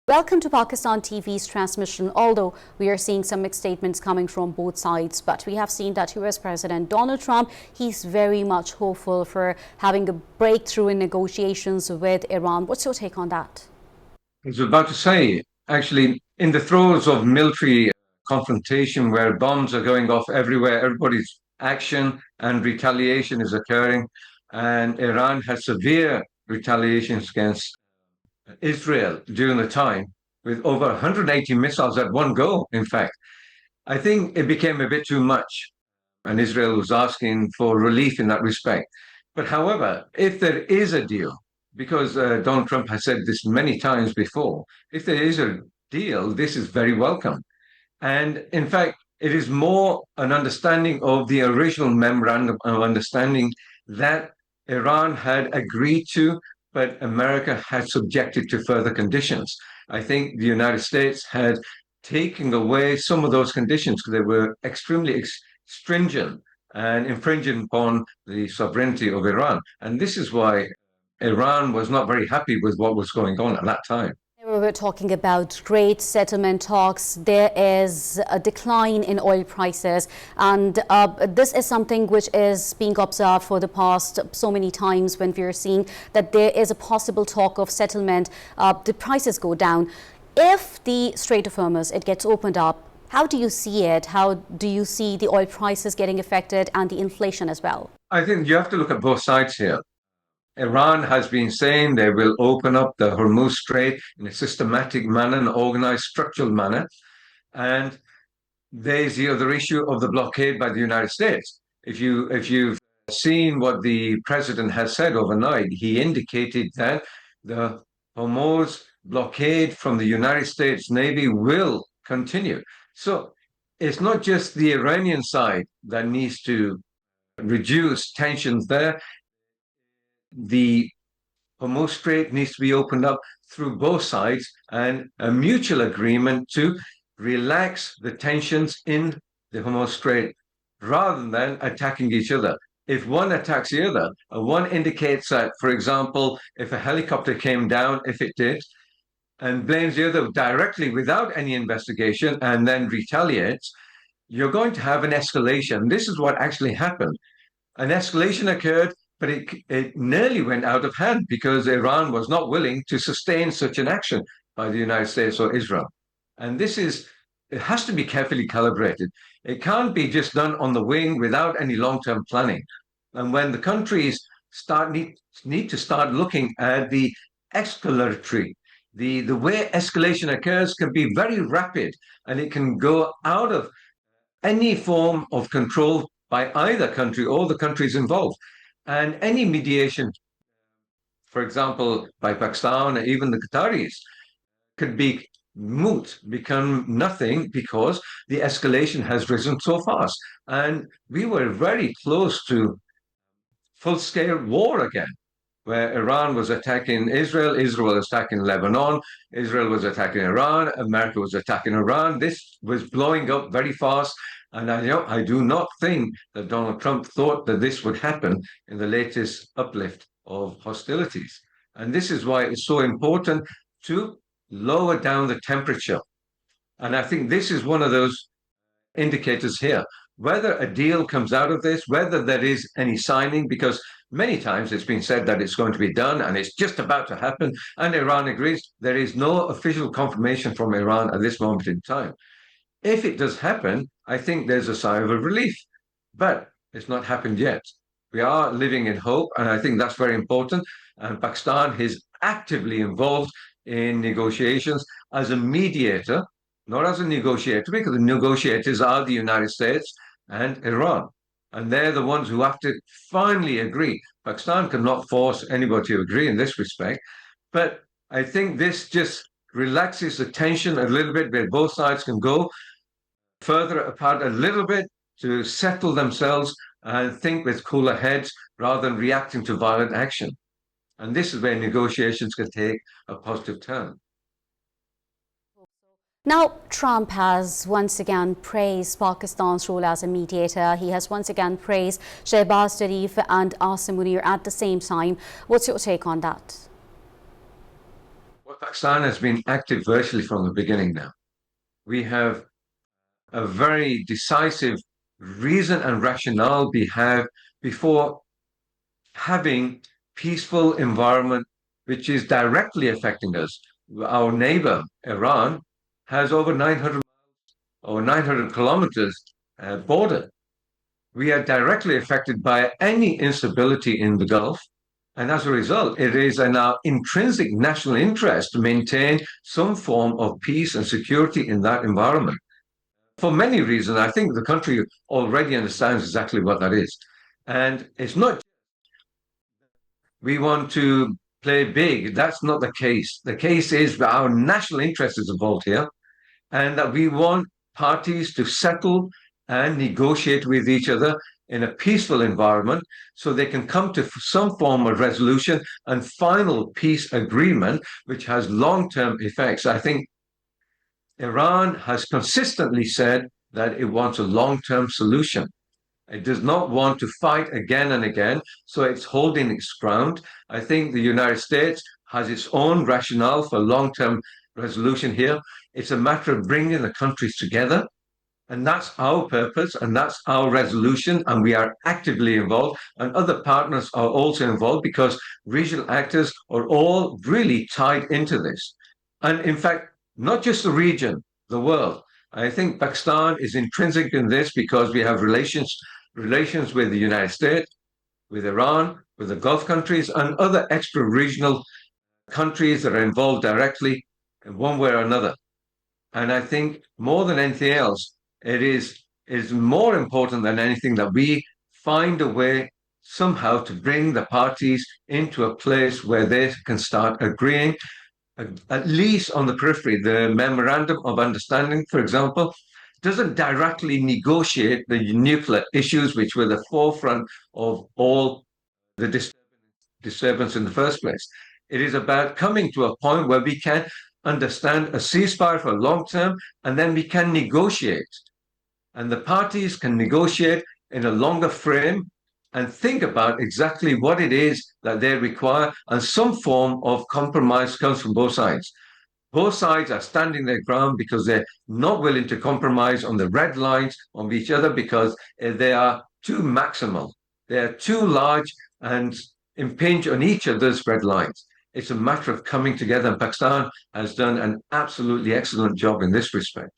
Welcome to Pakistan TV's transmission. Although we are seeing some mixed statements coming from both sides, but we have seen that US President Donald Trump, he's very much hopeful for having a breakthrough in negotiations with Iran. What's your take on that? I was about to say, actually, in the throes of military confrontation where bombs are going off everywhere, everybody's action and retaliation is occurring, and Iran has severe retaliations against Israel during the time with over 180 missiles at one go, in fact. I think it became a bit too much, and Israel was asking for relief in that respect. But however, if there is a deal, because Donald Trump has said this many times before, if there is a deal, this is very welcome. And in fact, it is more an understanding of the original memorandum of understanding that Iran had agreed to, but America had subjected to further conditions. I think the United States had taken away some of those conditions because they were extremely stringent and infringing upon the sovereignty of Iran. And this is why Iran was not very happy with what was going on at that time. We're talking about great settlement talks. There is a decline in oil prices, and this is something which is being observed for the past so many times when we're seeing that there is a possible talk of settlement. The prices go down. If the Strait of Hormuz, it gets opened up, how do you see it? How do you see the oil prices getting affected and the inflation as well? I think you have to look at both sides here. Iran has been saying they will open up the Hormuz Strait in a systematic manner, an organized, structural manner. And there's the other issue of the blockade by the United States. If you've seen what the president has said overnight, he indicated that the Hormuz blockade from the United States Navy will continue. So it's not just the Iranian side that needs to reduce tensions there. The Hormuz Strait needs to be opened up through both sides and a mutual agreement to relax the tensions in the Hormuz Strait rather than attacking each other. If one attacks the other, one indicates that, for example, if a helicopter came down, if it did, and blames the other directly without any investigation and then retaliates, you're going to have an escalation. This is what actually happened. An escalation occurred, but it nearly went out of hand because Iran was not willing to sustain such an action by the United States or Israel. And it has to be carefully calibrated. It can't be just done on the wing without any long-term planning. And when the countries need to start looking at the escalatory, the way escalation occurs can be very rapid and it can go out of any form of control by either country or the countries involved. And any mediation, for example, by Pakistan or even the Qataris, could be moot, become nothing because the escalation has risen so fast. And we were very close to full-scale war again, where Iran was attacking Israel, Israel was attacking Lebanon, Israel was attacking Iran, America was attacking Iran. This was blowing up very fast. And I do not think that Donald Trump thought that this would happen in the latest uplift of hostilities. And this is why it's so important to lower down the temperature. And I think this is one of those indicators here. Whether a deal comes out of this, whether there is any signing, because many times it's been said that it's going to be done and it's just about to happen, and Iran agrees. There is no official confirmation from Iran at this moment in time. If it does happen, I think there's a sigh of relief, but it's not happened yet. We are living in hope, and I think that's very important. And Pakistan is actively involved in negotiations as a mediator, not as a negotiator, because the negotiators are the United States and Iran. And they're the ones who have to finally agree. Pakistan cannot force anybody to agree in this respect. But I think this just relaxes the tension a little bit where both sides can go further apart a little bit to settle themselves and think with cooler heads rather than reacting to violent action. And this is where negotiations can take a positive turn. Now, Trump has once again praised Pakistan's role as a mediator. He has once again praised Shehbaz Sharif and Asim Munir at the same time. What's your take on that? Well, Pakistan has been active virtually from the beginning now. We have a very decisive reason and rationale before having peaceful environment which is directly affecting us. Our neighbor, Iran, has over 900 or 900 kilometers border. We are directly affected by any instability in the Gulf. And as a result, it is in our intrinsic national interest to maintain some form of peace and security in that environment. For many reasons, I think the country already understands exactly what that is. And it's not we want to play big. That's not the case. The case is that our national interest is involved here and that we want parties to settle and negotiate with each other in a peaceful environment so they can come to some form of resolution and final peace agreement, which has long term effects. I think Iran has consistently said that it wants a long term solution. It does not want to fight again and again, so it's holding its ground. I think the United States has its own rationale for long term resolution here. It's a matter of bringing the countries together. And that's our purpose and that's our resolution. And we are actively involved. And other partners are also involved because regional actors are all really tied into this. And in fact, not just the region, the world. I think Pakistan is intrinsic in this because we have relations with the United States, with Iran, with the Gulf countries, and other extra regional countries that are involved directly in one way or another. And I think more than anything else, it is more important than anything that we find a way somehow to bring the parties into a place where they can start agreeing, at least on the periphery. The memorandum of understanding, for example, doesn't directly negotiate the nuclear issues, which were the forefront of all the disturbance in the first place. It is about coming to a point where we can understand a ceasefire for long term, and then we can negotiate. And the parties can negotiate in a longer frame and think about exactly what it is that they require, and some form of compromise comes from both sides. Both sides are standing their ground because they're not willing to compromise on the red lines on each other because they are too maximal. They are too large and impinge on each other's red lines. It's a matter of coming together, and Pakistan has done an absolutely excellent job in this respect.